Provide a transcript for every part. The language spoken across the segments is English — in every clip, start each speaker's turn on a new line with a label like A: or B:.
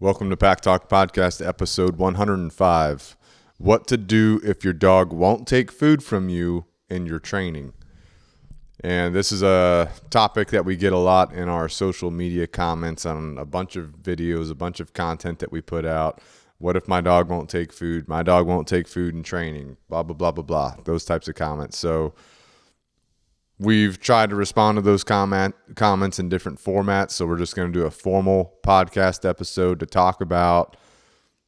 A: Welcome to Pack Talk Podcast, episode 105. What to do if your dog won't take food from you in your training. And this is a topic that we get a lot in our social media comments on a bunch of videos, a bunch of content that we put out. What if my dog won't take food? My dog won't take food in training, blah, blah, blah, blah, blah. Those types of comments. So we've tried to respond to those comments in different formats, so we're just going to do a formal podcast episode to talk about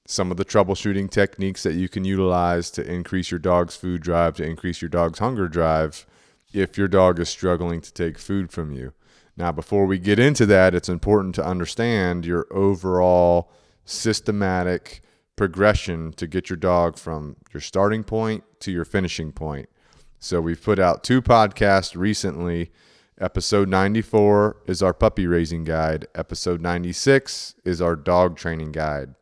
A: some of the troubleshooting techniques that you can utilize to increase your dog's food drive, to increase your dog's hunger drive if your dog is struggling to take food from you. Now, before we get into that, it's important to understand your overall systematic progression to get your dog from your starting point to your finishing point. So we've put out 2 podcasts recently. Episode 94 is our puppy raising guide. Episode 96 is our dog training guide.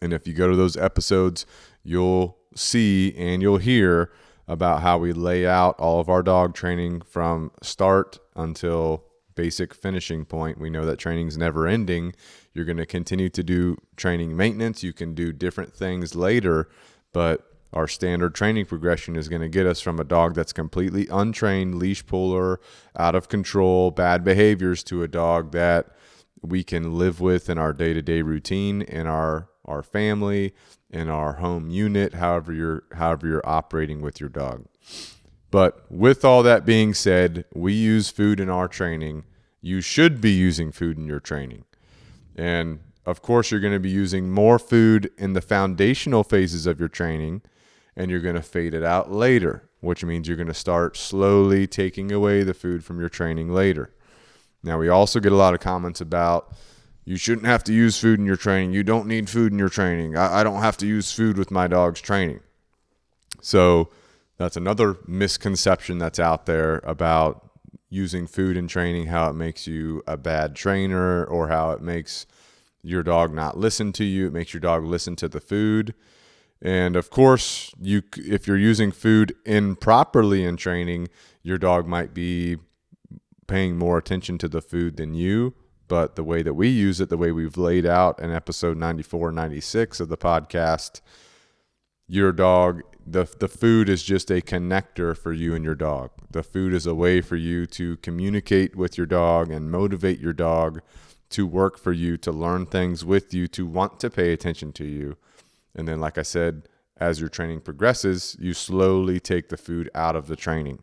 A: And if you go to those episodes, you'll see and you'll hear about how we lay out all of our dog training from start until basic finishing point. We know that training's never ending. You're going to continue to do training maintenance. You can do different things later, but our standard training progression is going to get us from a dog that's completely untrained, leash puller, out of control, bad behaviors, to a dog that we can live with in our day-to-day routine, in our family, in our home unit, however you're operating with your dog. But with all that being said, we use food in our training. You should be using food in your training. And of course, you're going to be using more food in the foundational phases of your training, and you're going to fade it out later, which means you're going to start slowly taking away the food from your training later. Now, we also get a lot of comments about you shouldn't have to use food in your training. You don't need food in your training. I don't have to use food with my dog's training. So that's another misconception that's out there about using food in training, how it makes you a bad trainer or how it makes your dog not listen to you. It makes your dog listen to the food. And of course, if you're using food improperly in training, your dog might be paying more attention to the food than you. But the way that we use it, the way we've laid out in episode 94 and 96 of the podcast, your dog, the food is just a connector for you and your dog. The food is a way for you to communicate with your dog and motivate your dog to work for you, to learn things with you, to want to pay attention to you. And then, like I said, as your training progresses, you slowly take the food out of the training.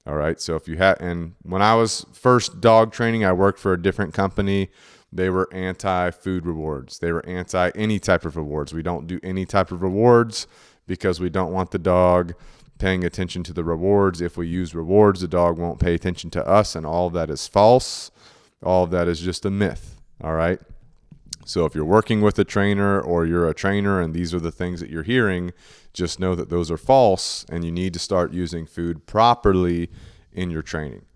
A: All right. So and when I was first dog training, I worked for a different company. They were anti-food rewards. They were anti any type of rewards. We don't do any type of rewards because we don't want the dog paying attention to the rewards. If we use rewards, the dog won't pay attention to us, and all of that is false. All of that is just a myth. All right. So if you're working with a trainer or you're a trainer and these are the things that you're hearing, just know that those are false and you need to start using food properly in your training.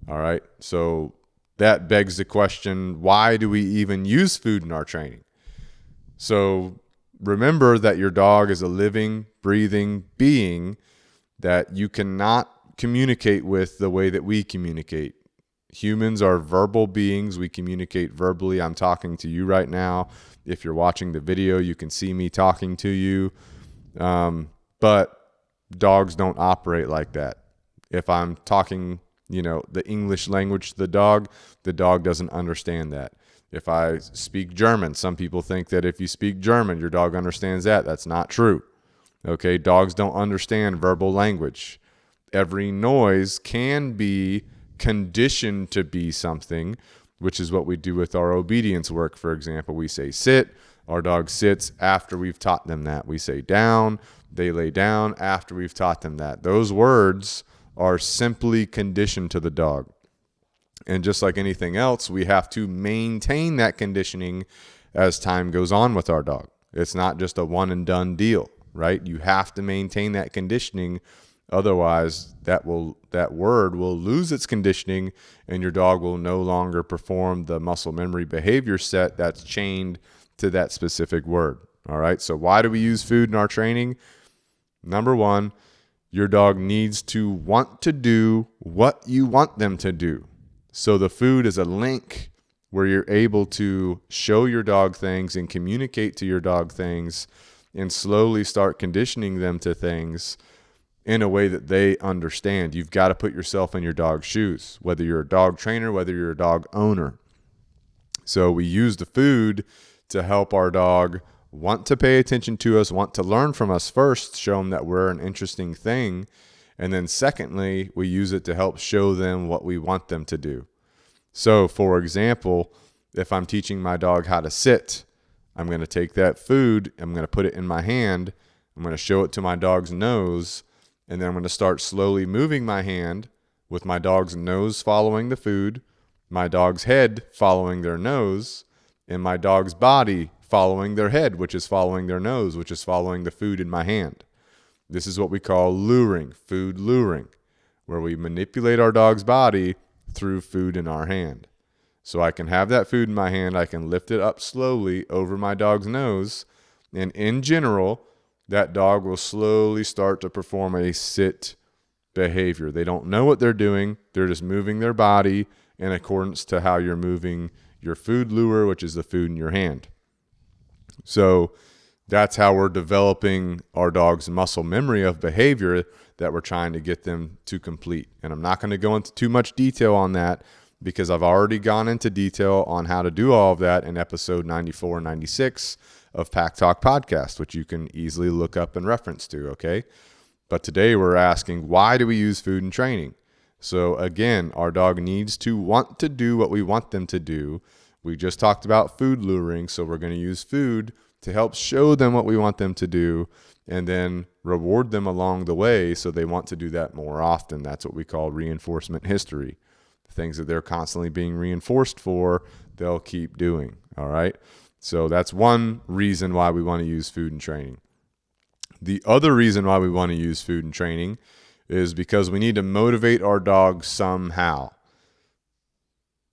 A: All right. So that begs the question, why do we even use food in our training? So remember that your dog is a living, breathing being that you cannot communicate with the way that we communicate. Humans are verbal beings. We communicate verbally. I'm talking to you right now. If you're watching the video, you can see me talking to you. But dogs don't operate like that. If I'm talking, the English language to the dog doesn't understand that. If I speak German, some people think that if you speak German, your dog understands that. That's not true. Okay, dogs don't understand verbal language. Every noise can be conditioned to be something, which is what we do with our obedience work. For example, we say sit, our dog sits after we've taught them that. We say down, they lay down after we've taught them that. Those words are simply conditioned to the dog. And just like anything else, we have to maintain that conditioning as time goes on with our dog. It's not just a one and done deal, right? You have to maintain that conditioning. Otherwise, that word will lose its conditioning and your dog will no longer perform the muscle memory behavior set that's chained to that specific word. All right. So why do we use food in our training? Number one, your dog needs to want to do what you want them to do. So the food is a link where you're able to show your dog things and communicate to your dog things and slowly start conditioning them to things in a way that they understand. You've got to put yourself in your dog's shoes, whether you're a dog trainer, whether you're a dog owner. So we use the food to help our dog want to pay attention to us, want to learn from us first, show them that we're an interesting thing. And then secondly, we use it to help show them what we want them to do. So for example, if I'm teaching my dog how to sit, I'm going to take that food, I'm going to put it in my hand, I'm going to show it to my dog's nose, and then I'm going to start slowly moving my hand with my dog's nose following the food, my dog's head following their nose, and my dog's body following their head, which is following their nose, which is following the food in my hand. This is what we call luring, food luring, where we manipulate our dog's body through food in our hand. So I can have that food in my hand, I can lift it up slowly over my dog's nose, and in general, that dog will slowly start to perform a sit behavior. They don't know what they're doing, they're just moving their body in accordance to how you're moving your food lure, which is the food in your hand. So that's how we're developing our dog's muscle memory of behavior that we're trying to get them to complete. And I'm not going to go into too much detail on that because I've already gone into detail on how to do all of that in episode 94 and 96 of Pack Talk Podcast, which you can easily look up and reference to, okay? But today we're asking, why do we use food in training? So again, our dog needs to want to do what we want them to do. We just talked about food luring, so we're going to use food to help show them what we want them to do and then reward them along the way so they want to do that more often. That's what we call reinforcement history. The things that they're constantly being reinforced for, they'll keep doing, all right? So that's one reason why we want to use food in training. The other reason why we want to use food in training is because we need to motivate our dog somehow.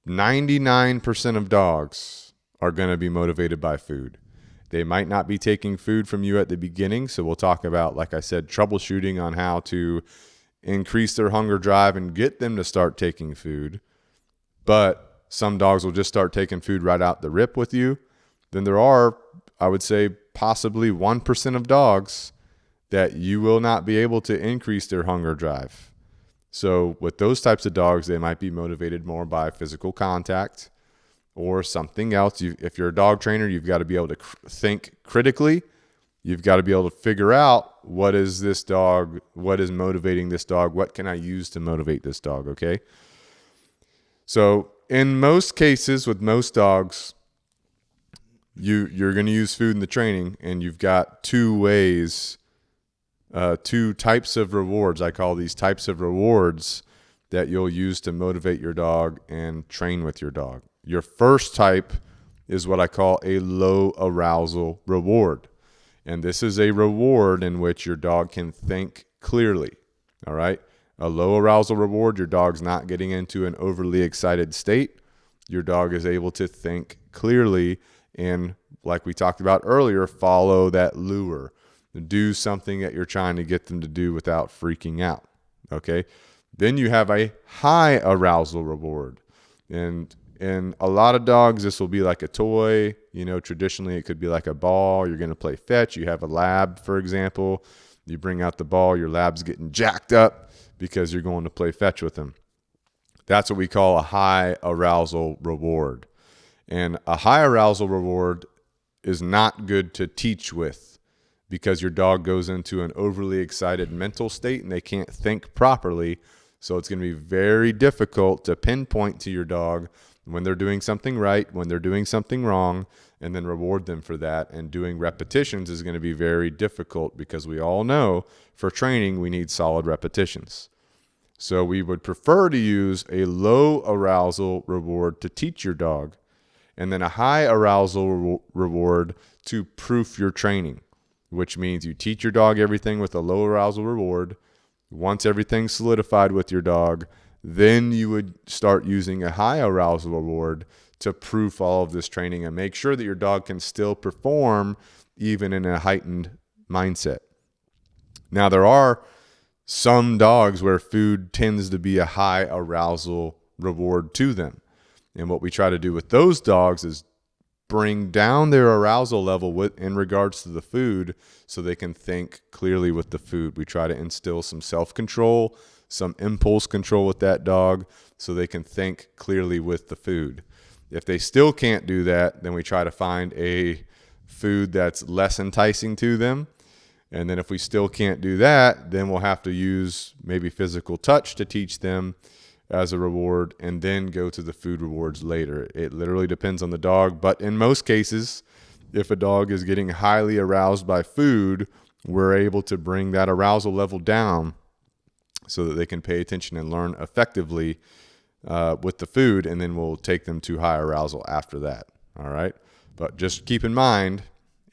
A: 99% of dogs are going to be motivated by food. They might not be taking food from you at the beginning, so we'll talk about, like I said, troubleshooting on how to increase their hunger drive and get them to start taking food. But some dogs will just start taking food right out the rip with you. Then there are, I would say, possibly 1% of dogs that you will not be able to increase their hunger drive. So with those types of dogs, they might be motivated more by physical contact or something else. If you're a dog trainer, you've got to be able to think critically. You've got to be able to figure out what is this dog, what is motivating this dog, what can I use to motivate this dog, okay? So in most cases with most dogs, you're going to use food in the training, and you've got two ways, two types of rewards. I call these types of rewards that you'll use to motivate your dog and train with your dog. Your first type is what I call a low arousal reward. And this is a reward in which your dog can think clearly, all right? A low arousal reward, your dog's not getting into an overly excited state. Your dog is able to think clearly and, like we talked about earlier, follow that lure. Do something that you're trying to get them to do without freaking out, okay? Then you have a high arousal reward. And in a lot of dogs, this will be like a toy. You know, traditionally it could be like a ball. You're going to play fetch. You have a lab, for example. You bring out the ball. Your lab's getting jacked up because you're going to play fetch with them. That's what we call a high arousal reward. And a high arousal reward is not good to teach with because your dog goes into an overly excited mental state and they can't think properly. So it's going to be very difficult to pinpoint to your dog when they're doing something right, when they're doing something wrong, and then reward them for that. And doing repetitions is going to be very difficult because we all know for training we need solid repetitions. So we would prefer to use a low arousal reward to teach your dog, and then a high arousal reward to proof your training, which means you teach your dog everything with a low arousal reward. Once everything's solidified with your dog, then you would start using a high arousal reward to proof all of this training and make sure that your dog can still perform even in a heightened mindset. Now, there are some dogs where food tends to be a high arousal reward to them. And what we try to do with those dogs is bring down their arousal level in regards to the food so they can think clearly with the food. We try to instill some self-control, some impulse control with that dog so they can think clearly with the food. If they still can't do that, then we try to find a food that's less enticing to them. And then if we still can't do that, then we'll have to use maybe physical touch to teach them as a reward, and then go to the food rewards later. It literally depends on the dog, but in most cases, if a dog is getting highly aroused by food, we're able to bring that arousal level down so that they can pay attention and learn effectively with the food, and then we'll take them to high arousal after that. All right, but just keep in mind,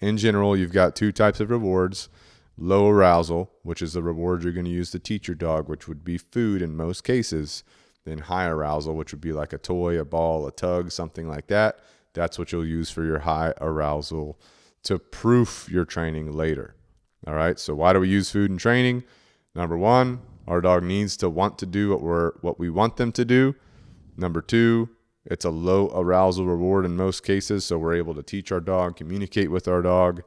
A: in general, you've got two types of rewards. Low arousal, which is the reward you're going to use to teach your dog, which would be food in most cases. Then high arousal, which would be like a toy, a ball, a tug, something like that. That's what you'll use for your high arousal to proof your training later. All right, so why do we use food in training? Number one, our dog needs to want to do what we want them to do. Number two, it's a low arousal reward in most cases, so we're able to teach our dog, communicate with our dog,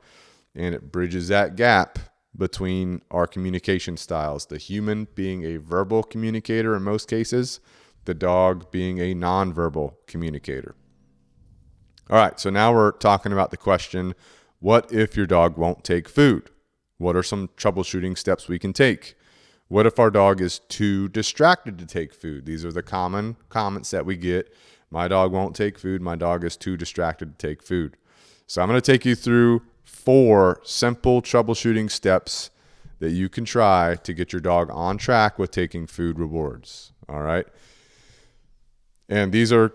A: and it bridges that gap between our communication styles, the human being a verbal communicator in most cases, the dog being a nonverbal communicator. All right, so now we're talking about the question, what if your dog won't take food? What are some troubleshooting steps we can take? What if our dog is too distracted to take food? These are the common comments that we get. My dog won't take food. My dog is too distracted to take food. So I'm going to take you through 4 simple troubleshooting steps that you can try to get your dog on track with taking food rewards. All right. And these are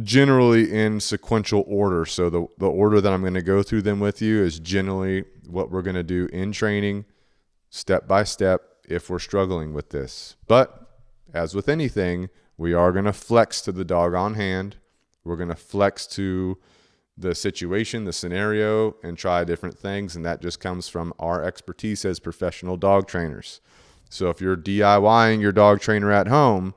A: generally in sequential order. So the order that I'm going to go through them with you is generally what we're going to do in training, step by step, if we're struggling with this. But as with anything, we are going to flex to the dog on hand. We're going to flex to the situation, the scenario, and try different things. And that just comes from our expertise as professional dog trainers. So if you're DIYing your dog trainer at home,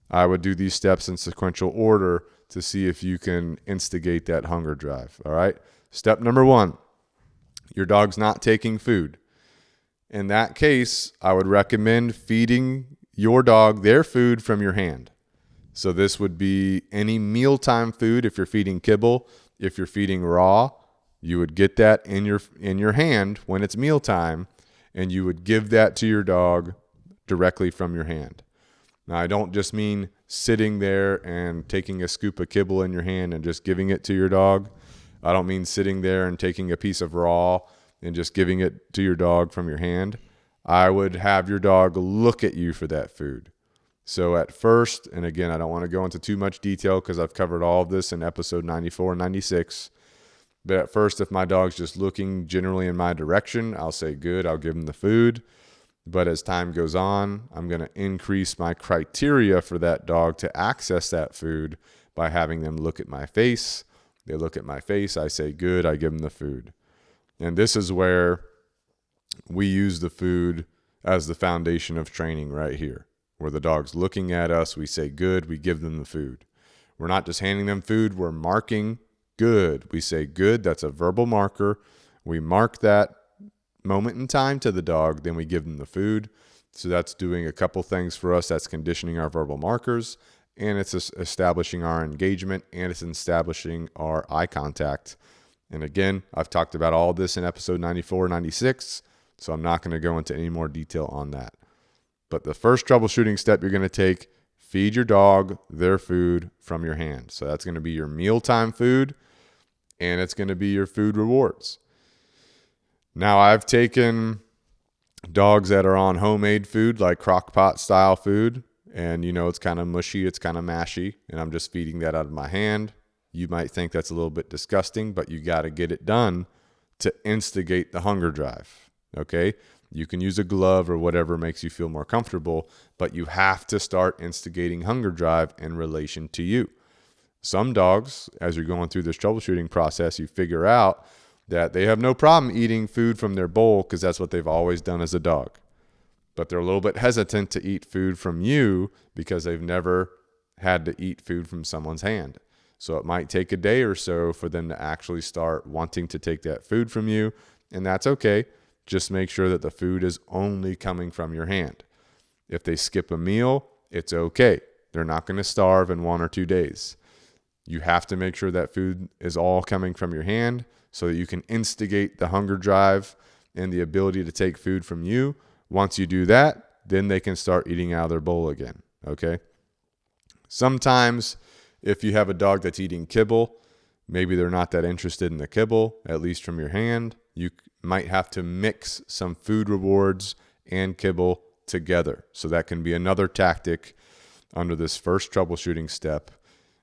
A: I would do these steps in sequential order to see if you can instigate that hunger drive. All right. Step number 1, your dog's not taking food. In that case, I would recommend feeding your dog their food from your hand. So this would be any mealtime food. If you're feeding kibble, if you're feeding raw, you would get that in your hand when it's mealtime, and you would give that to your dog directly from your hand. Now, I don't just mean sitting there and taking a scoop of kibble in your hand and just giving it to your dog. I don't mean sitting there and taking a piece of raw and just giving it to your dog from your hand. I would have your dog look at you for that food. So at first, and again, I don't want to go into too much detail because I've covered all of this in episode 94 and 96. But at first, if my dog's just looking generally in my direction, I'll say, good, I'll give him the food. But as time goes on, I'm going to increase my criteria for that dog to access that food by having them look at my face. They look at my face, I say, good, I give them the food. And this is where we use the food as the foundation of training right here. Where the dog's looking at us, we say good, we give them the food. We're not just handing them food, we're marking good. We say good, that's a verbal marker. We mark that moment in time to the dog, then we give them the food. So that's doing a couple things for us. That's conditioning our verbal markers, and it's establishing our engagement, and it's establishing our eye contact. And again, I've talked about all this in episode 94, 96, so I'm not going to go into any more detail on that. But the first troubleshooting step you're going to take, feed your dog their food from your hand. So that's going to be your mealtime food, and it's going to be your food rewards. Now, I've taken dogs that are on homemade food, like crock pot style food, and it's kind of mushy, it's kind of mashy, and I'm just feeding that out of my hand. You might think that's a little bit disgusting, but you got to get it done to instigate the hunger drive, okay? You can use a glove or whatever makes you feel more comfortable, but you have to start instigating hunger drive in relation to you. Some dogs, as you're going through this troubleshooting process, you figure out that they have no problem eating food from their bowl because that's what they've always done as a dog. But they're a little bit hesitant to eat food from you because they've never had to eat food from someone's hand. So it might take a day or so for them to actually start wanting to take that food from you, and that's okay. Just make sure that the food is only coming from your hand. If they skip a meal, it's okay. They're not going to starve in 1 or 2 days. You have to make sure that food is all coming from your hand so that you can instigate the hunger drive and the ability to take food from you. Once you do that, then they can start eating out of their bowl again, okay? Sometimes if you have a dog that's eating kibble, maybe they're not that interested in the kibble, at least from your hand. You might have to mix some food rewards and kibble together. So that can be another tactic under this first troubleshooting step.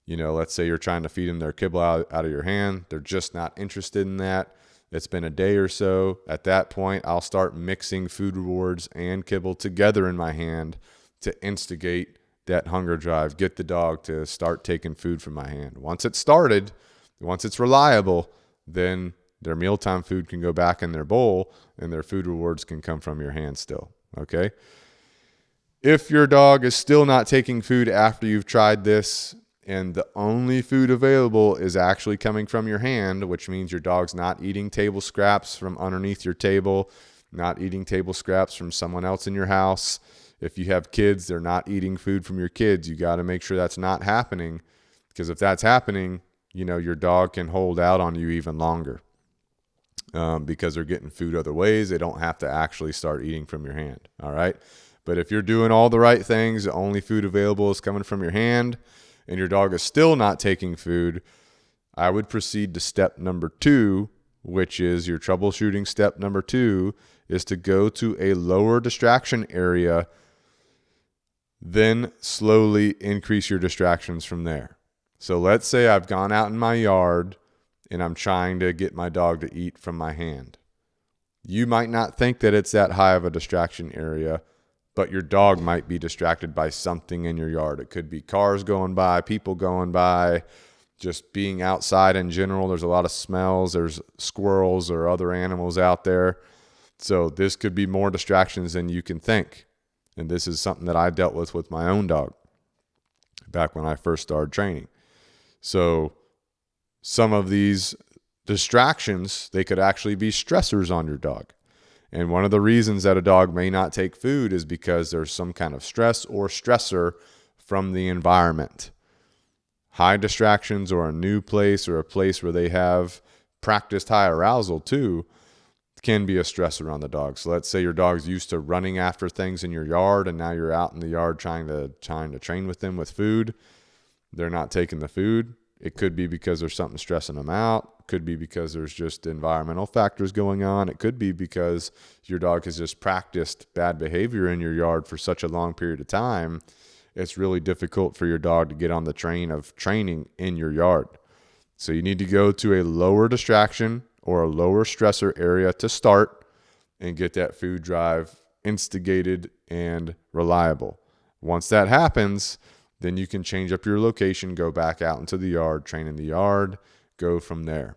A: Let's say you're trying to feed them their kibble out of your hand. They're just not interested in that. It's been a day or so. At that point, I'll start mixing food rewards and kibble together in my hand to instigate that hunger drive, get the dog to start taking food from my hand. Once it's started, once it's reliable, then their mealtime food can go back in their bowl and their food rewards can come from your hand still, okay? If your dog is still not taking food after you've tried this and the only food available is actually coming from your hand, which means your dog's not eating table scraps from underneath your table, not eating table scraps from someone else in your house. If you have kids, they're not eating food from your kids. You got to make sure that's not happening, because if that's happening, your dog can hold out on you even longer because they're getting food other ways. They don't have to actually start eating from your hand, all right? But if you're doing all the right things, the only food available is coming from your hand, and your dog is still not taking food, I would proceed to step number 2, which is your troubleshooting step number 2, is to go to a lower distraction area, then slowly increase your distractions from there. So let's say I've gone out in my yard and I'm trying to get my dog to eat from my hand. You might not think that it's that high of a distraction area, but your dog might be distracted by something in your yard. It could be cars going by, people going by, just being outside in general. There's a lot of smells. There's squirrels or other animals out there. So this could be more distractions than you can think. And this is something that I dealt with my own dog back when I first started training. So some of these distractions, they could actually be stressors on your dog. And one of the reasons that a dog may not take food is because there's some kind of stress or stressor from the environment. High distractions or a new place or a place where they have practiced high arousal too can be a stressor on the dog. So let's say your dog's used to running after things in your yard, and now you're out in the yard trying to train with them with food. They're not taking the food. It could be because there's something stressing them out. It could be because there's just environmental factors going on. It could be because your dog has just practiced bad behavior in your yard for such a long period of time. It's really difficult for your dog to get on the train of training in your yard. So you need to go to a lower distraction or a lower stressor area to start and get that food drive instigated and reliable. Once that happens, then you can change up your location, go back out into the yard, train in the yard, go from there.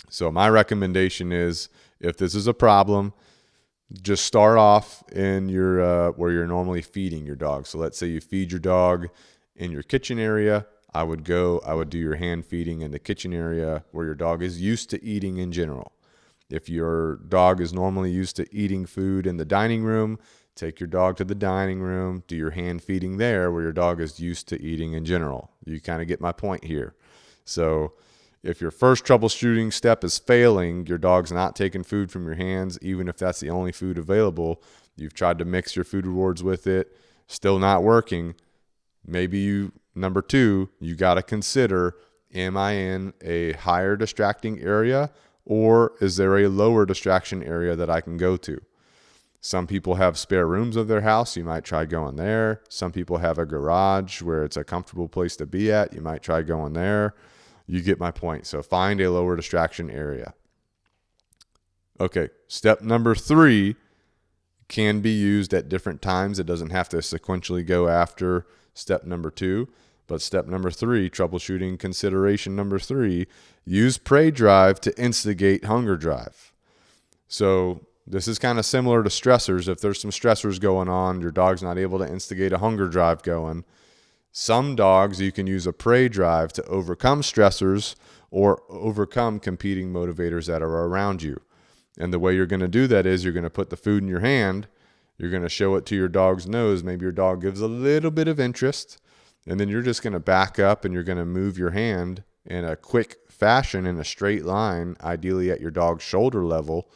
A: So my recommendation is, if this is a problem, just start off in your where you're normally feeding your dog. So let's say you feed your dog in your kitchen area. I would do your hand feeding in the kitchen area where your dog is used to eating in general. If your dog is normally used to eating food in the dining room, take your dog to the dining room, do your hand feeding there where your dog is used to eating in general. You kind of get my point here. So if your first troubleshooting step is failing, your dog's not taking food from your hands, even if that's the only food available, you've tried to mix your food rewards with it, still not working, maybe number 2, you got to consider, am I in a higher distracting area, or is there a lower distraction area that I can go to? Some people have spare rooms of their house. You might try going there. Some people have a garage where it's a comfortable place to be at. You might try going there. You get my point. So find a lower distraction area. Okay, step number 3 can be used at different times. It doesn't have to sequentially go after step number 2. But step number 3, troubleshooting consideration number 3, use prey drive to instigate hunger drive. So this is kind of similar to stressors. If there's some stressors going on, your dog's not able to instigate a hunger drive going, Some dogs, you can use a prey drive to overcome stressors or overcome competing motivators that are around you. And the way you're going to do that is you're going to put the food in your hand. You're going to show it to your dog's nose. Maybe your dog gives a little bit of interest. And then you're just going to back up and you're going to move your hand in a quick fashion in a straight line, ideally at your dog's shoulder level.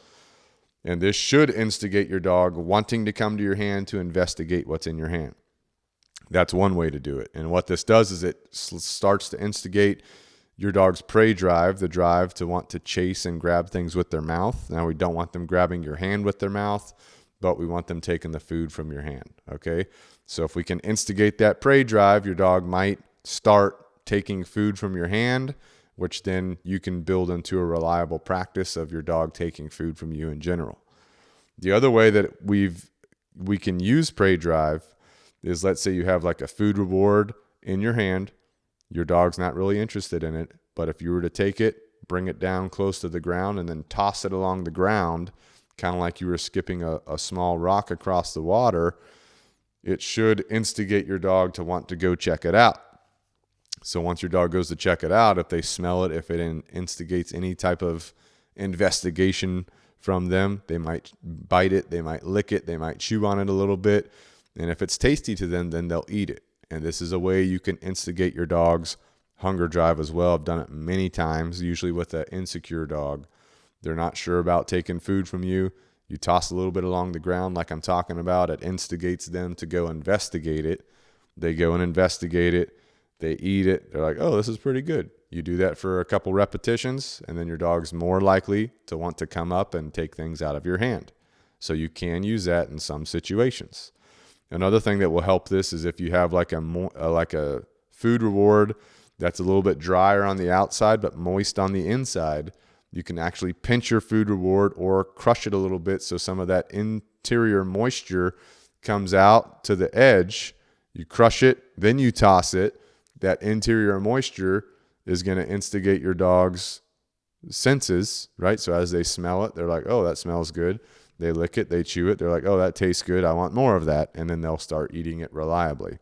A: And this should instigate your dog wanting to come to your hand to investigate what's in your hand. That's one way to do it. And what this does is it starts to instigate your dog's prey drive, the drive to want to chase and grab things with their mouth. Now, we don't want them grabbing your hand with their mouth, but we want them taking the food from your hand, okay? So if we can instigate that prey drive, your dog might start taking food from your hand, which then you can build into a reliable practice of your dog taking food from you in general. The other way that we can use prey drive is, let's say you have like a food reward in your hand. Your dog's not really interested in it, but if you were to take it, bring it down close to the ground, and then toss it along the ground, kind of like you were skipping a small rock across the water, it should instigate your dog to want to go check it out. So once your dog goes to check it out, if they smell it, if it instigates any type of investigation from them, they might bite it, they might lick it, they might chew on it a little bit. And if it's tasty to them, then they'll eat it. And this is a way you can instigate your dog's hunger drive as well. I've done it many times, usually with an insecure dog. They're not sure about taking food from you. You toss a little bit along the ground like I'm talking about. It instigates them to go investigate it. They go and investigate it. They eat it. They're like, oh, this is pretty good. You do that for a couple repetitions, and then your dog's more likely to want to come up and take things out of your hand. So you can use that in some situations. Another thing that will help this is if you have like a food reward that's a little bit drier on the outside but moist on the inside, you can actually pinch your food reward or crush it a little bit so some of that interior moisture comes out to the edge. You crush it, then you toss it. That interior moisture is going to instigate your dog's senses, right? So as they smell it, they're like, oh, that smells good. They lick it, they chew it. They're like, oh, that tastes good. I want more of that. And then they'll start eating it reliably.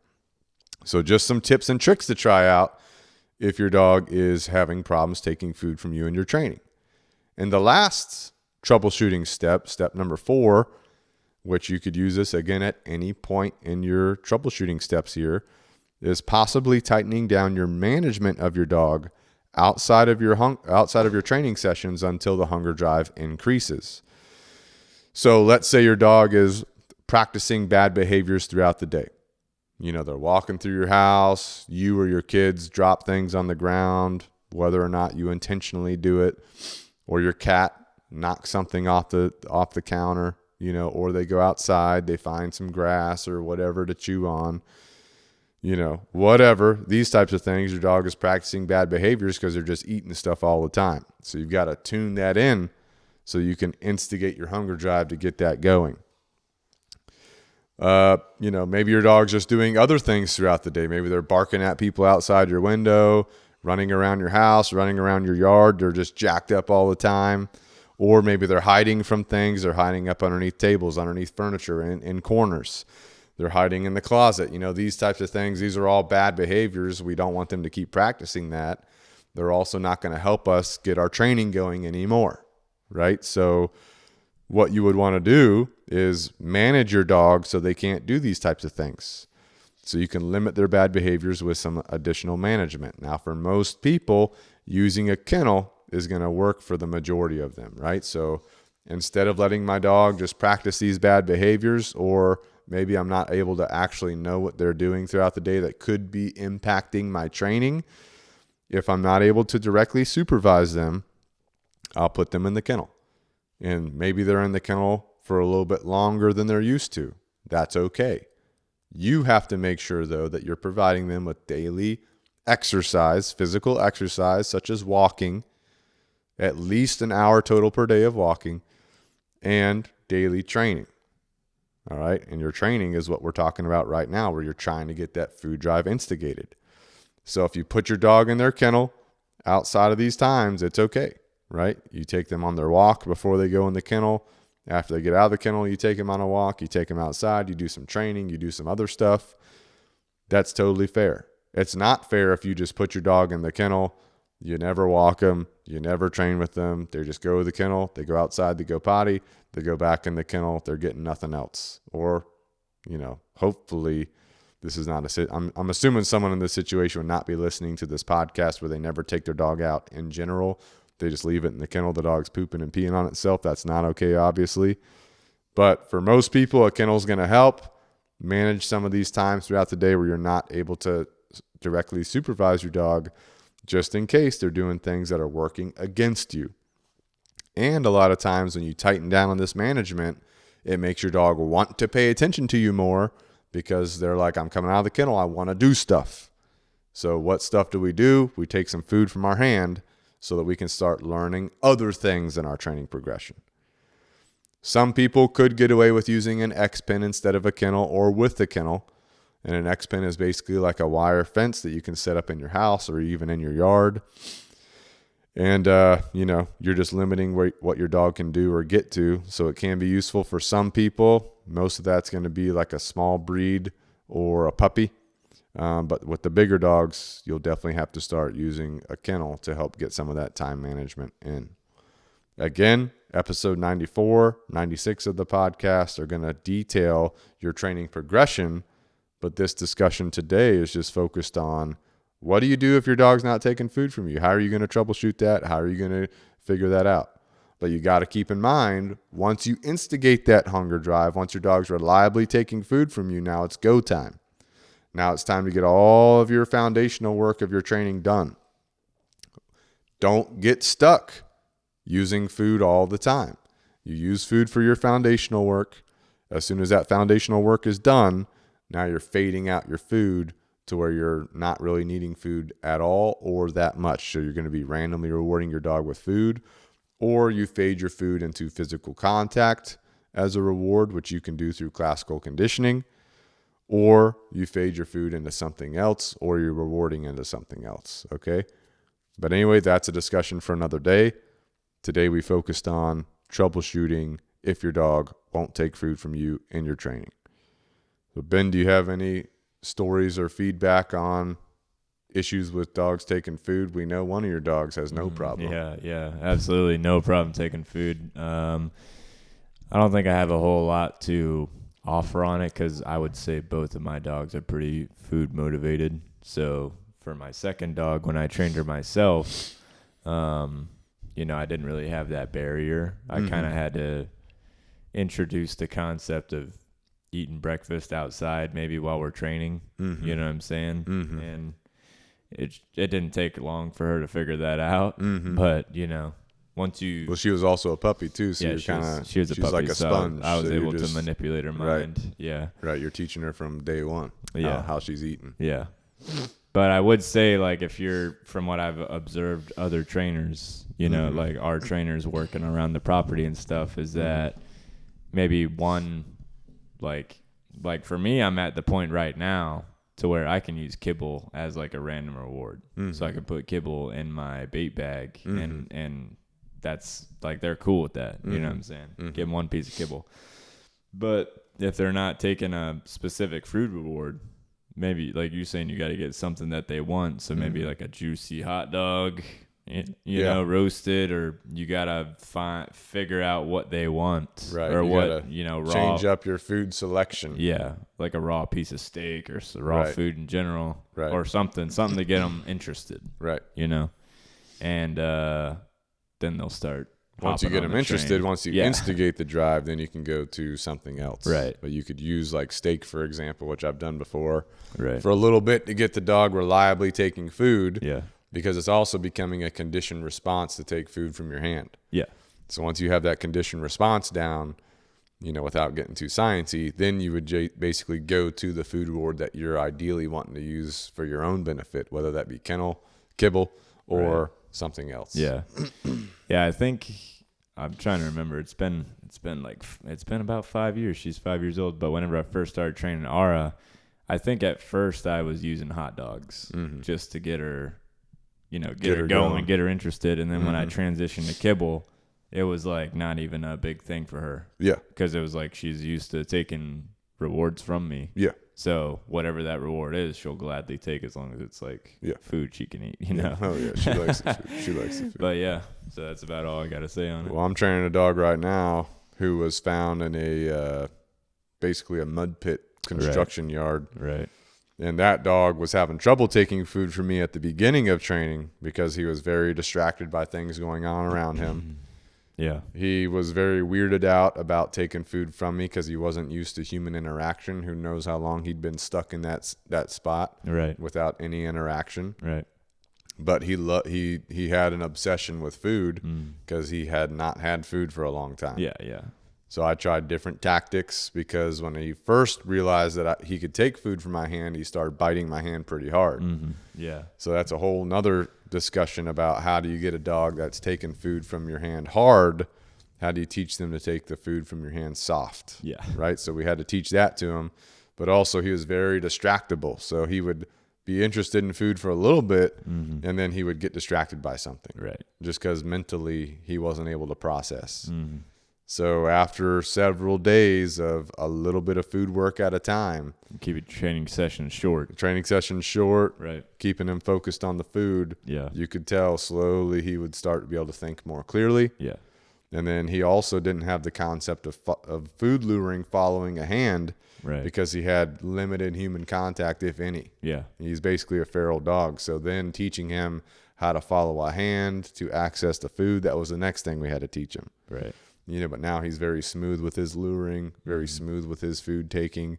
A: So just some tips and tricks to try out if your dog is having problems taking food from you in your training. And the last troubleshooting step number 4, which you could use this again at any point in your troubleshooting steps here, is possibly tightening down your management of your dog outside of your training sessions until the hunger drive increases. So let's say your dog is practicing bad behaviors throughout the day. You know, they're walking through your house, you or your kids drop things on the ground, whether or not you intentionally do it, or your cat knocks something off the counter, you know, or they go outside, they find some grass or whatever to chew on, you know, whatever. These types of things, your dog is practicing bad behaviors because they're just eating stuff all the time. So you've got to tune that in so you can instigate your hunger drive to get that going. You know, maybe your dog's just doing other things throughout the day. Maybe they're barking at people outside your window, running around your house, running around your yard. They're just jacked up all the time. Or maybe they're hiding from things. They're hiding up underneath tables, underneath furniture, in corners. They're hiding in the closet. You know, these types of things, these are all bad behaviors. We don't want them to keep practicing that. They're also not going to help us get our training going anymore, right? So what you would want to do is manage your dog so they can't do these types of things. So you can limit their bad behaviors with some additional management. Now, for most people, using a kennel is going to work for the majority of them, right? So instead of letting my dog just practice these bad behaviors, or maybe I'm not able to actually know what they're doing throughout the day that could be impacting my training, if I'm not able to directly supervise them, I'll put them in the kennel. And maybe they're in the kennel for a little bit longer than they're used to. That's okay. You have to make sure, though, that you're providing them with daily exercise, physical exercise, such as walking, at least an hour total per day of walking, and daily training. All right. And your training is what we're talking about right now, where you're trying to get that food drive instigated. So if you put your dog in their kennel outside of these times, it's okay, right? You take them on their walk before they go in the kennel. After they get out of the kennel, you take them on a walk, you take them outside, you do some training, you do some other stuff. That's totally fair. It's not fair if you just put your dog in the kennel, you never walk them, you never train with them. They just go to the kennel, they go outside, they go potty, they go back in the kennel, they're getting nothing else. Or, hopefully this is not I'm assuming someone in this situation would not be listening to this podcast where they never take their dog out in general. They just leave it in the kennel. The dog's pooping and peeing on itself. That's not okay, obviously. But for most people, a kennel is going to help manage some of these times throughout the day where you're not able to directly supervise your dog, just in case they're doing things that are working against you. And a lot of times when you tighten down on this management, it makes your dog want to pay attention to you more because they're like, I'm coming out of the kennel, I want to do stuff. So what stuff do? We take some food from our hand so that we can start learning other things in our training progression. Some people could get away with using an X pin instead of a kennel or with the kennel. And an X pin is basically like a wire fence that you can set up in your house or even in your yard. And, you're just limiting what your dog can do or get to. So it can be useful for some people. Most of that's going to be like a small breed or a puppy. But with the bigger dogs, you'll definitely have to start using a kennel to help get some of that time management in. Again, episode 94, 96 of the podcast are going to detail your training progression. But this discussion today is just focused on what do you do if your dog's not taking food from you? How are you going to troubleshoot that? How are you going to figure that out? But you got to keep in mind, once you instigate that hunger drive, once your dog's reliably taking food from you, now it's go time. Now it's time to get all of your foundational work of your training done. Don't get stuck using food all the time. You use food for your foundational work. As soon as that foundational work is done, now you're fading out your food to where you're not really needing food at all or that much. So you're going to be randomly rewarding your dog with food, or you fade your food into physical contact as a reward, which you can do through classical conditioning, or you fade your food into something else, or you're rewarding into something else. Okay. But anyway, that's a discussion for another day. Today we focused on troubleshooting if your dog won't take food from you in your training. So Ben, do you have any stories or feedback on issues with dogs taking food? We know one of your dogs has no problem.
B: Yeah, absolutely no problem taking food. I don't think I have a whole lot to offer on it because I would say both of my dogs are pretty food motivated. So for my second dog, when I trained her myself, I didn't really have that barrier. I kind of had to introduce the concept of eating breakfast outside maybe while we're training. You know what I'm saying? And it didn't take long for her to figure that out. But once you,
A: well, she was also a puppy too, so
B: yeah, she was a puppy,
A: like a sponge.
B: I was able to manipulate her mind.
A: Right, you're teaching her from day one. How she's eating.
B: But I would say, like, if you're, from what I've observed other trainers, like our trainers working around the property and stuff, is that maybe one, like for me, I'm at the point right now to where I can use kibble as like a random reward. So I can put kibble in my bait bag and that's like, they're cool with that. You know what I'm saying? Give them one piece of kibble. But if they're not taking a specific food reward, maybe like you saying, you got to get something that they want. So maybe like a juicy hot dog, you know, roasted, or you got to figure out what they want.
A: Right.
B: Or
A: what,
B: raw.
A: Change up your food selection.
B: Yeah. Like a raw piece of steak or raw food in general. Right. Or something to get them interested.
A: Right.
B: And then they'll start.
A: Once you get them interested, once you instigate the drive, then you can go to something else.
B: Right.
A: But you could use like steak, for example, which I've done before,
B: right,
A: for a little bit to get the dog reliably taking food.
B: Yeah.
A: Because it's also becoming a conditioned response to take food from your hand.
B: Yeah.
A: So once you have that conditioned response down, without getting too sciencey, then you would basically go to the food reward that you're ideally wanting to use for your own benefit, whether that be kennel, kibble, or something else.
B: Yeah. Yeah, I think I'm trying to remember. It's been about 5 years. She's 5 years old. But whenever I first started training Ara, I think at first I was using hot dogs just to get her, get her going, get her interested. And then when I transitioned to kibble, it was like not even a big thing for her.
A: Yeah.
B: Because it was like she's used to taking rewards from me.
A: Yeah.
B: So whatever that reward is, she'll gladly take as long as it's like food she can eat, you know?
A: Oh, yeah. She likes the food. She likes the food.
B: But yeah, so that's about all I got to say on it.
A: Well, I'm training a dog right now who was found in basically a mud pit construction yard.
B: Right.
A: And that dog was having trouble taking food from me at the beginning of training because he was very distracted by things going on around him.
B: Yeah.
A: He was very weirded out about taking food from me because he wasn't used to human interaction. Who knows how long he'd been stuck in that spot without any interaction.
B: Right.
A: But he had an obsession with food because he had not had food for a long time.
B: Yeah, yeah.
A: So I tried different tactics because when he first realized that he could take food from my hand, he started biting my hand pretty hard.
B: Yeah.
A: So that's a whole nother discussion about how do you get a dog that's taking food from your hand hard? How do you teach them to take the food from your hand soft?
B: Yeah.
A: Right. So we had to teach that to him, but also he was very distractible. So he would be interested in food for a little bit and then he would get distracted by something.
B: Right.
A: Just because mentally he wasn't able to process. So after several days of a little bit of food work at a time,
B: keep your training sessions short.
A: Right. Keeping him focused on the food.
B: Yeah.
A: You could tell slowly he would start to be able to think more clearly.
B: Yeah.
A: And then he also didn't have the concept of food luring following a hand.
B: Right.
A: Because he had limited human contact, if any.
B: Yeah.
A: He's basically a feral dog. So then teaching him how to follow a hand to access the food, that was the next thing we had to teach him.
B: Right.
A: But now he's very smooth with his luring, very smooth with his food taking.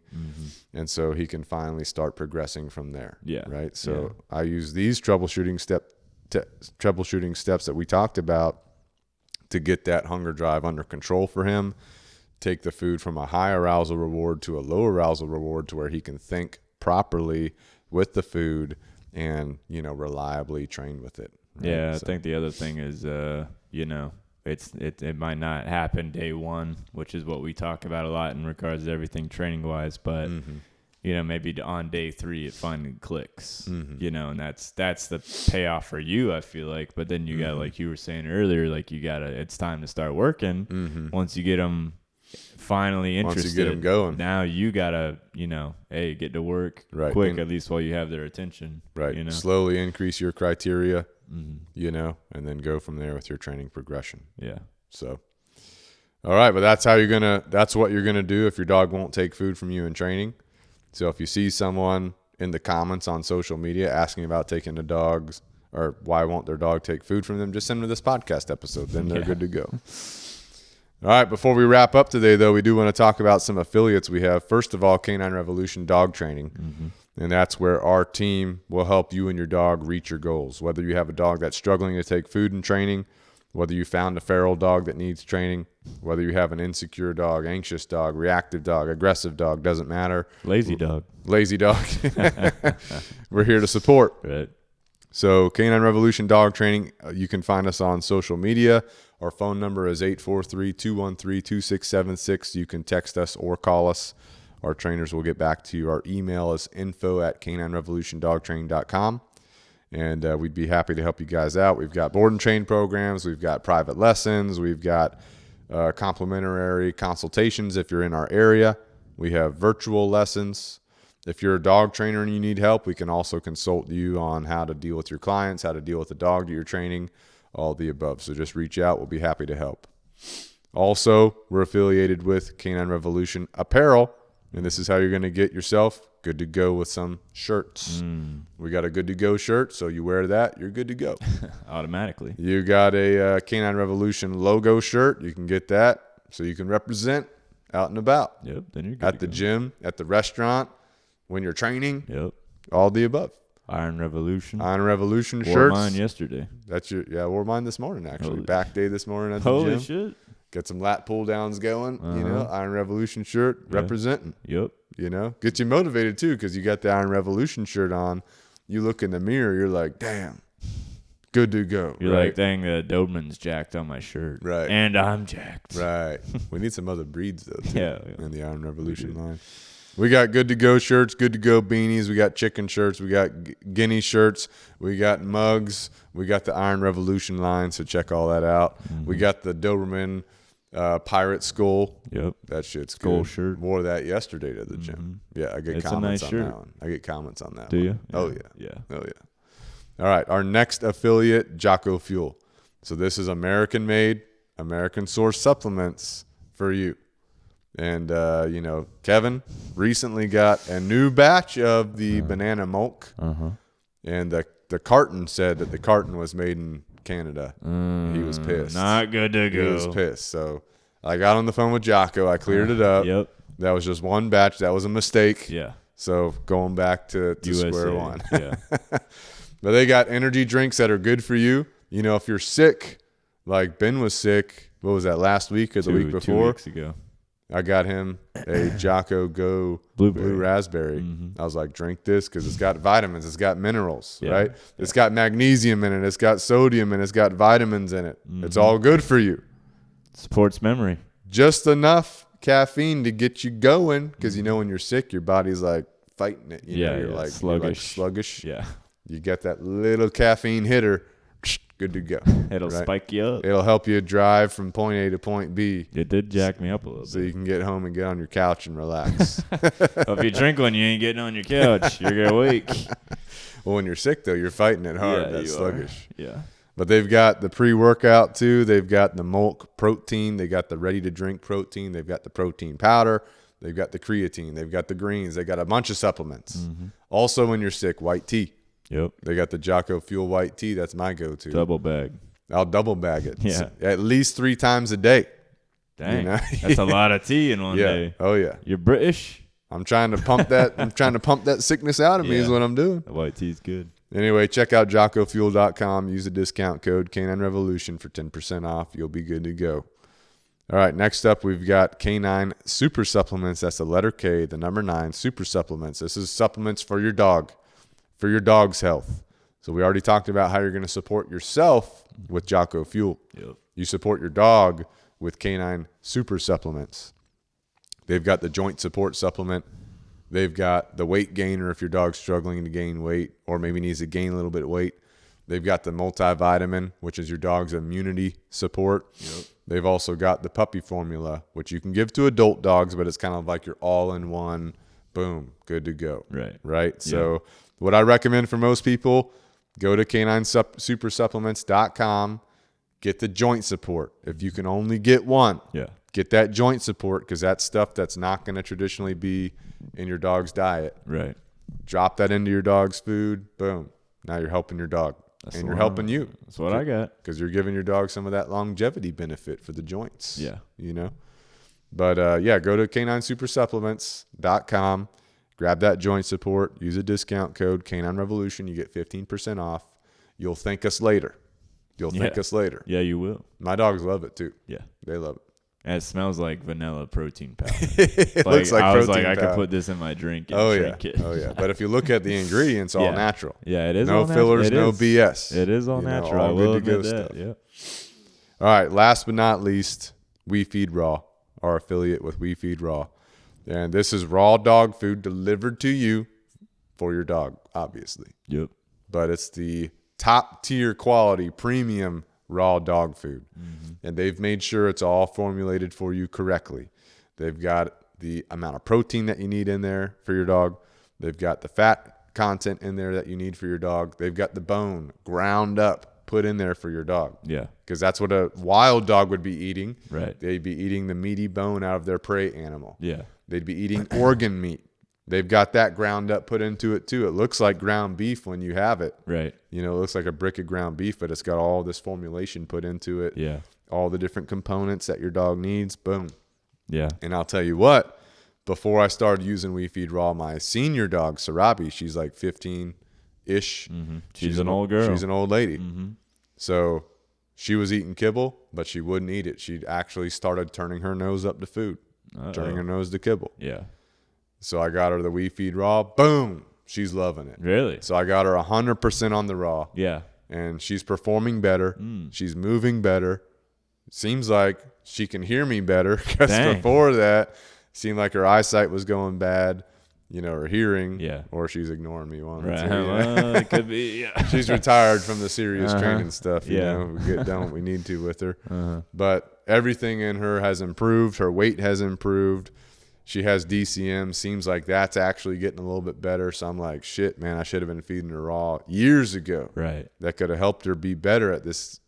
A: And so he can finally start progressing from there.
B: Yeah.
A: Right. So I use these troubleshooting steps that we talked about to get that hunger drive under control for him, take the food from a high arousal reward to a low arousal reward to where he can think properly with the food and, reliably train with it. Right?
B: Yeah. I think the other thing is, it might not happen day one, which is what we talk about a lot in regards to everything training wise, but maybe on day 3 it finally clicks, and that's the payoff for you, I feel like. But then you got, like you were saying earlier, like it's time to start working. Once you get them finally interested,
A: once you get them going,
B: now you gotta, get to work quick, and at least while you have their attention.
A: Right. Slowly increase your criteria. And then go from there with your training progression.
B: Yeah.
A: So, all right, but that's what you're going to do if your dog won't take food from you in training. So if you see someone in the comments on social media asking about taking the dogs or why won't their dog take food from them, just send them this podcast episode. Then they're good to go. All right. Before we wrap up today, though, we do want to talk about some affiliates we have. First of all, Canine Revolution Dog Training. And that's where our team will help you and your dog reach your goals. Whether you have a dog that's struggling to take food in training, whether you found a feral dog that needs training, whether you have an insecure dog, anxious dog, reactive dog, aggressive dog, doesn't matter.
B: Lazy dog.
A: We're here to support.
B: Right.
A: So Canine Revolution Dog Training, you can find us on social media. Our phone number is 843-213-2676. You can text us or call us. Our trainers will get back to you. Our email is info@caninerevolutiondogtraining.com. And we'd be happy to help you guys out. We've got board and train programs. We've got private lessons. We've got complimentary consultations if you're in our area. We have virtual lessons. If you're a dog trainer and you need help, we can also consult you on how to deal with your clients, how to deal with the dog that you're training, all the above. So just reach out. We'll be happy to help. Also, we're affiliated with Canine Revolution Apparel. And this is how you're going to get yourself good to go with some shirts. We got a good to go shirt, so you wear that, you're good to go.
B: Automatically.
A: You got a Canine Revolution logo shirt. You can get that so you can represent out and about.
B: Yep, then you're good
A: at the gym, at the restaurant, when you're training.
B: Yep.
A: All the above.
B: Iron Revolution
A: shirts.
B: Wore mine yesterday.
A: I wore mine this morning, actually. Back day this morning at the
B: Holy
A: gym.
B: Shit.
A: Get some lat pull downs going, Iron Revolution shirt, representing.
B: Yep.
A: Gets you motivated too because you got the Iron Revolution shirt on. You look in the mirror, you're like, damn, good to go.
B: You're like, dang, the Doberman's jacked on my shirt.
A: Right.
B: And I'm jacked.
A: Right. We need some other breeds, though, too,
B: yeah.
A: in the Iron Revolution line. We got good to go shirts, good to go beanies. We got chicken shirts. We got Guinea shirts. We got mugs. We got the Iron Revolution line, so check all that out. We got the Doberman Pirate skull.
B: Yep.
A: That shit's
B: Skull
A: good.
B: shirt.
A: Wore that yesterday to the gym. Yeah, I get
B: It's
A: comments
B: a nice
A: on
B: shirt.
A: that one. I get comments on that
B: Do
A: one.
B: you?
A: Oh, yeah.
B: Yeah.
A: Oh, yeah. All right. Our next affiliate, JOCKOFUEL. So this is American-made, American-sourced supplements for you. And, Kevin recently got a new batch of the banana milk. And the carton said that the carton was made in Canada. He was pissed.
B: Not good to go.
A: He was pissed. So I got on the phone with Jocko. I cleared it up.
B: Yep.
A: That was just one batch. That was a mistake.
B: Yeah.
A: So going back to
B: USA.
A: square one.
B: Yeah.
A: But they got energy drinks that are good for you. You know, if you're sick, like Ben was sick, what was that, last week or the week before?
B: 2 weeks ago.
A: I got him a Jocko Go Blue Raspberry. I was like, drink this because it's got vitamins. It's got minerals, right? It's got magnesium in it. It's got sodium, and it's got vitamins in it. It's all good for you.
B: Supports memory.
A: Just enough caffeine to get you going because, when you're sick, your body's like fighting it. You're like sluggish.
B: Yeah.
A: You get that little caffeine hitter, good to go.
B: It'll spike you up.
A: It'll help you drive from point A to point B.
B: It did jack me up a little
A: So
B: bit.
A: you can get home and get on your couch and relax.
B: Well, if you drink one, you ain't getting on your couch. You're going to wake.
A: Well, when you're sick, though, you're fighting it hard.
B: Yeah,
A: That's
B: you
A: sluggish.
B: Are. Yeah.
A: But they've got the pre-workout, too. They've got the milk protein. They got the ready-to-drink protein. They've got the protein powder. They've got the creatine. They've got the greens. They got a bunch of supplements. Also, when you're sick, white tea.
B: Yep.
A: They got the JOCKOFUEL white tea. That's my go-to.
B: Double bag.
A: I'll double bag it.
B: Yeah.
A: At least 3 times a day.
B: Dang. That's a lot of tea in one day.
A: Oh, yeah.
B: You're British?
A: I'm trying to pump that. I'm trying to pump that sickness out of me is what I'm doing.
B: The white tea's good.
A: Anyway, check out JOCKOFUEL.com. Use the discount code Canine Revolution for 10% off. You'll be good to go. All right, next up, we've got Canine Super Supplements. That's the letter K, the number 9, Super Supplements. This is supplements for your dog, for your dog's health. So we already talked about how you're going to support yourself with JOCKOFUEL.
B: Yep.
A: You support your dog with Canine Super Supplements. They've got the joint support supplement. They've got the weight gainer if your dog's struggling to gain weight or maybe needs to gain a little bit of weight. They've got the multivitamin, which is your dog's immunity support. Yep. They've also got the puppy formula, which you can give to adult dogs, but it's kind of like your all-in-one, boom, good to go. Right? So what I recommend for most people, go to caninesupersupplements.com, get the joint support. If you can only get one, get that joint support because that's stuff that's not going to traditionally be in your dog's diet.
B: Right.
A: Drop that into your dog's food, boom. Now you're helping your dog. And you're helping you.
B: That's what I got.
A: Because you're giving your dog some of that longevity benefit for the joints.
B: Yeah.
A: But, go to caninesupersupplements.com. Grab that joint support. Use a discount code, Canine Revolution. You get 15% off. You'll thank us later. Thank us later.
B: Yeah, you will.
A: My dogs love it, too.
B: Yeah.
A: They love it.
B: And it smells like vanilla protein powder.
A: It looks like
B: I was
A: protein
B: like, I
A: powder.
B: could put this in my drink and drink it.
A: Oh, yeah. But if you look at the ingredients, all natural.
B: Yeah, it is
A: no
B: all
A: fillers,
B: natural.
A: no BS.
B: It is all natural.
A: All
B: I will
A: good to go
B: admit that.
A: stuff.
B: Yeah.
A: All right, last but not least, We Feed Raw, our affiliate with We Feed Raw. And this is raw dog food delivered to you for your dog, obviously.
B: Yep.
A: But it's the top tier quality premium raw dog food. And they've made sure it's all formulated for you correctly. They've got the amount of protein that you need in there for your dog. They've got the fat content in there that you need for your dog. They've got the bone ground up, put in there for your dog.
B: Yeah.
A: Because that's what a wild dog would be eating.
B: Right.
A: They'd be eating the meaty bone out of their prey animal.
B: Yeah.
A: They'd be eating organ meat. They've got that ground up, put into it too. It looks like ground beef when you have it.
B: Right.
A: It looks like a brick of ground beef, but it's got all this formulation put into it.
B: Yeah.
A: All the different components that your dog needs. Boom.
B: Yeah.
A: And I'll tell you what, before I started using We Feed Raw, my senior dog, Sarabi, she's like 15-ish.
B: She's an old girl.
A: She's an old lady. So she was eating kibble, but she wouldn't eat it. She actually started turning her nose up to food, turning her nose to kibble.
B: Yeah.
A: So I got her the We Feed Raw. Boom. She's loving it.
B: Really?
A: So I got her 100% on the raw.
B: Yeah.
A: And she's performing better. She's moving better. Seems like she can hear me better because before that, it seemed like her eyesight was going bad, her hearing.
B: Yeah.
A: Or she's ignoring me. One
B: Right.
A: or two,
B: Well, it could be. Yeah.
A: She's retired from the serious training stuff.
B: Yeah.
A: We get done what we need to with her. But everything in her has improved. Her weight has improved. She has DCM. Seems like that's actually getting a little bit better. So I'm like, shit, man, I should have been feeding her raw years ago.
B: Right.
A: That could have helped her be better at this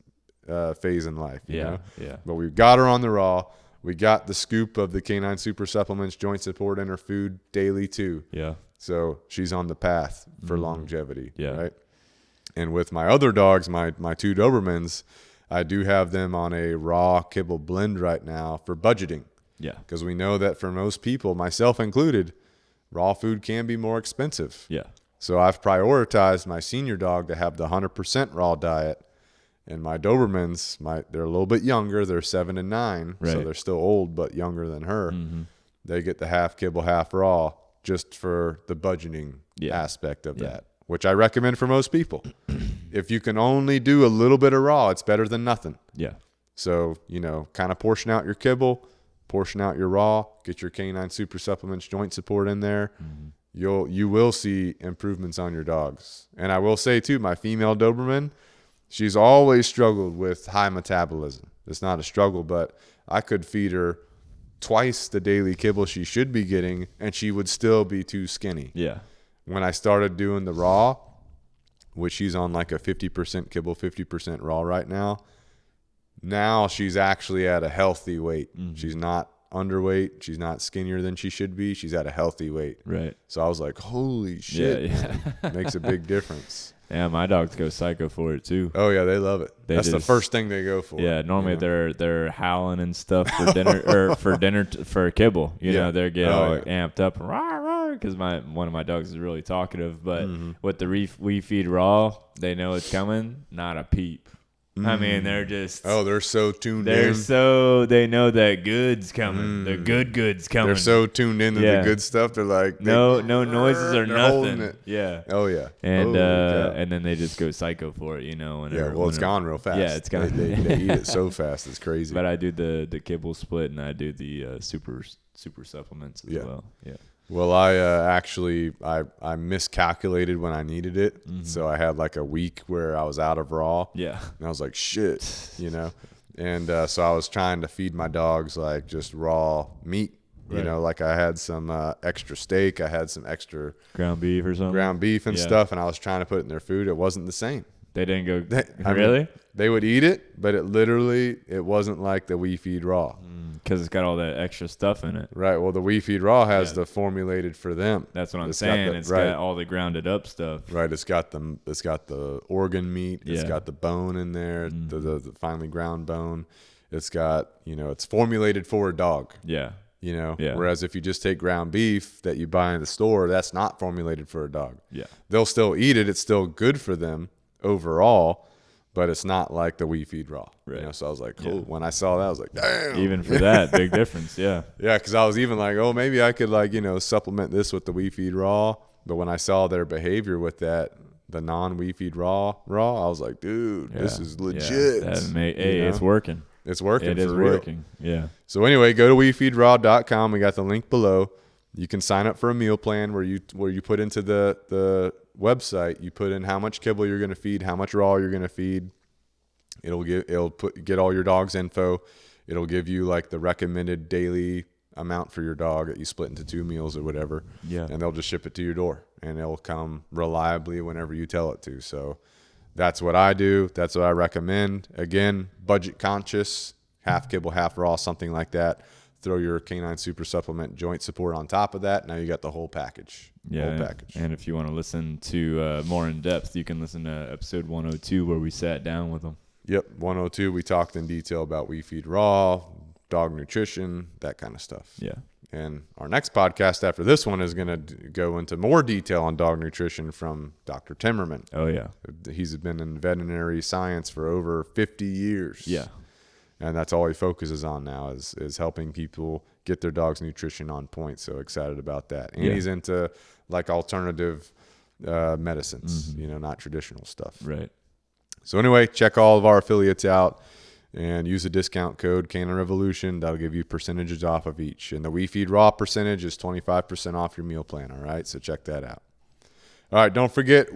A: phase in life. You know?
B: Yeah.
A: But we've got her on the raw. We got the scoop of the Canine Super Supplements, joint support in her food daily too.
B: Yeah.
A: So she's on the path for longevity.
B: Yeah.
A: Right. And with my other dogs, my two Dobermans, I do have them on a raw kibble blend right now for budgeting.
B: Yeah.
A: Because we know that for most people, myself included, raw food can be more expensive.
B: Yeah.
A: So I've prioritized my senior dog to have the 100% raw diet. And my Dobermans, they're a little bit younger. They're 7 and 9.
B: Right.
A: So they're still old, but younger than her.
B: Mm-hmm.
A: They get the half kibble, half raw just for the budgeting aspect of that, which I recommend for most people. If you can only do a little bit of raw, it's better than nothing.
B: Yeah.
A: So, kind of portion out your kibble, portion out your raw, get your Canine Super Supplements joint support in there. Mm-hmm. You will see improvements on your dogs. And I will say too, my female Doberman, she's always struggled with high metabolism. It's not a struggle, but I could feed her twice the daily kibble she should be getting, and she would still be too skinny.
B: Yeah.
A: When I started doing the raw, which she's on like a 50% kibble, 50% raw right now she's actually at a healthy weight. Mm-hmm. She's not underweight. She's not skinnier than she should be. She's at a healthy weight.
B: Right.
A: So I was like, holy shit. Yeah. Makes a big difference.
B: Yeah, my dogs go psycho for it too.
A: Oh yeah, they love it. That's the first thing they go for.
B: Yeah, normally they're howling and stuff for dinner or for kibble. You know, they get all amped up, because one of my dogs is really talkative. But with the we feed raw, they know it's coming. Not a peep. I mean, they're just
A: they're so tuned in.
B: They know that good's coming. The good's coming.
A: They're so tuned into the good stuff. They're like
B: no noises or nothing.
A: It.
B: Yeah.
A: Oh yeah.
B: And and then they just go psycho for it,
A: it's gone real fast.
B: Yeah, it's gone.
A: They eat it so fast. It's crazy.
B: But I do the kibble split, and I do the super supplements as well. Yeah.
A: Well, I miscalculated when I needed it. So I had like a week where I was out of raw.
B: Yeah.
A: And I was like, shit, And so I was trying to feed my dogs like just raw meat.
B: Right.
A: Like I had some extra steak. I had some extra
B: ground beef or something.
A: Ground beef and stuff. And I was trying to put it in their food. It wasn't the same.
B: They didn't go, really?
A: They would eat it, but it wasn't like the We Feed Raw.
B: Because it's got all that extra stuff in it.
A: Right. Well, the We Feed Raw has the formulated for them.
B: That's what I'm saying. It's got all the grounded up stuff.
A: Right. It's got the organ meat. It's got the bone in there, the finely ground bone. It's got, it's formulated for a dog.
B: Yeah.
A: Whereas if you just take ground beef that you buy in the store, that's not formulated for a dog.
B: Yeah.
A: They'll still eat it. It's still good for them overall, but it's not like the We Feed Raw.
B: Right.
A: So I was like, cool. When I saw that, I was like, damn.
B: Even for that, big difference. Yeah.
A: Yeah, because I was even like, oh, maybe I could supplement this with the We Feed Raw. But when I saw their behavior with that, the non-We Feed Raw, I was like, dude, this is legit.
B: It's working.
A: It's working.
B: It is
A: real.
B: working. Yeah.
A: So anyway, go to WeFeedRaw.com. We got the link below. You can sign up for a meal plan where you put into the website, you put in how much kibble you're going to feed, how much raw you're going to feed. Get all your dog's info. It'll give you like the recommended daily amount for your dog that you split into 2 meals or whatever. Yeah. And they'll just ship it to your door, and it'll come reliably whenever you tell it to. So that's what I do. That's what I recommend. Again, budget conscious, half kibble, half raw, something like that. Throw your Canine Super Supplement joint support on top of that. Now you got the whole package.
B: Yeah.
A: Whole package.
B: And if you want to listen to more in depth, you can listen to episode 102 where we sat down with them.
A: Yep. 102, we talked in detail about We Feed Raw, dog nutrition, that kind of stuff.
B: Yeah.
A: And our next podcast after this one is going to go into more detail on dog nutrition from Dr. Timmerman.
B: Oh, yeah.
A: He's been in veterinary science for over 50 years.
B: Yeah.
A: And that's all he focuses on now is helping people get their dog's nutrition on point. So excited about that. And he's into like alternative medicines, not traditional stuff.
B: Right.
A: So anyway, check all of our affiliates out and use the discount code Canine Revolution. That'll give you percentages off of each. And the We Feed Raw percentage is 25% off your meal plan. All right. So check that out. All right. Don't forget,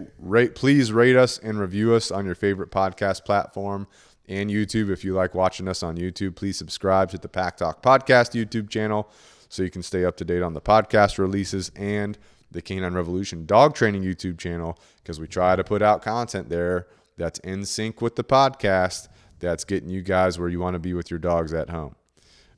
A: please rate us and review us on your favorite podcast platform. and YouTube. If you like watching us on YouTube, please subscribe to the Pack Talk Podcast YouTube channel so you can stay up to date on the podcast releases and the Canine Revolution Dog Training YouTube channel, because we try to put out content there that's in sync with the podcast, that's getting you guys where you want to be with your dogs at home.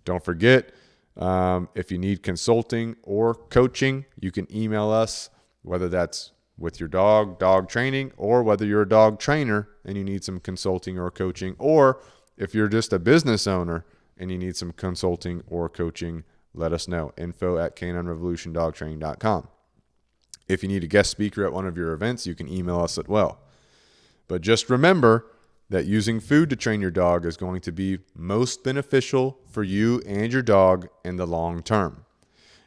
A: Don't forget, if you need consulting or coaching, you can email us, whether that's with your dog training, or whether you're a dog trainer and you need some consulting or coaching, or if you're just a business owner and you need some consulting or coaching, let us know. info@caninerevolutiondogtraining.com. If you need a guest speaker at one of your events, you can email us as well. But just remember that using food to train your dog is going to be most beneficial for you and your dog in the long term.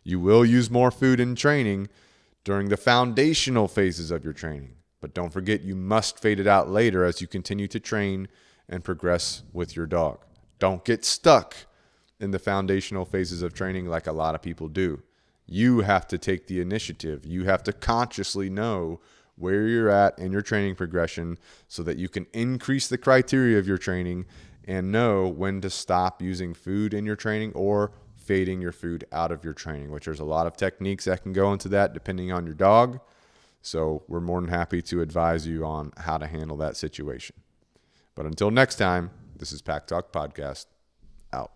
A: You will use more food in training during the foundational phases of your training, but don't forget you must fade it out later as you continue to train and progress with your dog. Don't get stuck in the foundational phases of training like a lot of people do. You have to take the initiative. You have to consciously know where you're at in your training progression so that you can increase the criteria of your training and know when to stop using food in your training or fading your food out of your training, which there's a lot of techniques that can go into that depending on your dog. So we're more than happy to advise you on how to handle that situation. But until next time, this is Pack Talk Podcast, out.